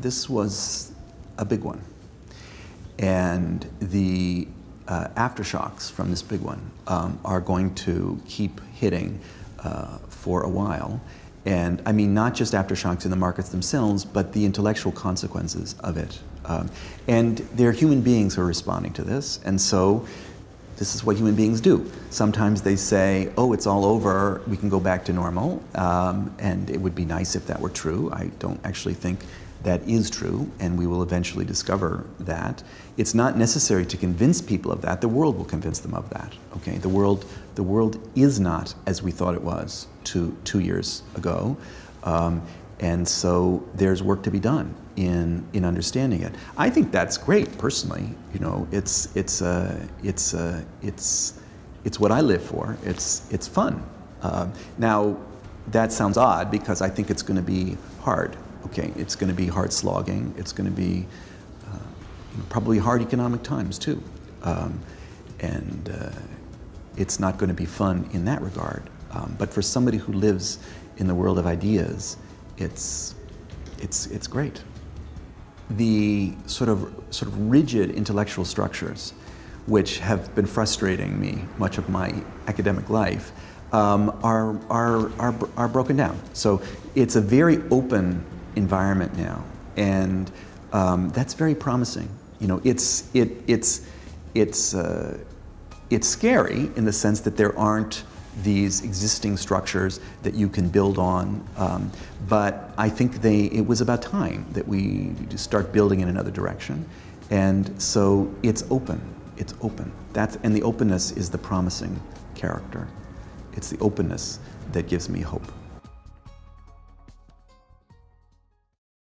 this was a big one. And the aftershocks from this big one are going to keep hitting for a while. And I mean, not just aftershocks in the markets themselves, but the intellectual consequences of it. And there are human beings who are responding to this, and so this is what human beings do. Sometimes they say, oh, it's all over, we can go back to normal, and it would be nice if that were true. I don't actually think that is true, and we will eventually discover that. It's not necessary to convince people of that. The world will convince them of that. Okay, the world is not as we thought it was two years ago, and so there's work to be done in understanding it. I think that's great, personally. You know, it's what I live for. It's fun. Now, that sounds odd because I think it's going to be hard. Okay, it's going to be hard slogging. It's going to be probably hard economic times too, and it's not going to be fun in that regard. But for somebody who lives in the world of ideas, it's great. The sort of rigid intellectual structures, which have been frustrating me much of my academic life, are broken down. So it's a very open environment now, and that's very promising. You know, it's scary in the sense that there aren't these existing structures that you can build on, but I think it was about time that we start building in another direction, and so it's open. It's open. And the openness is the promising character. It's the openness that gives me hope.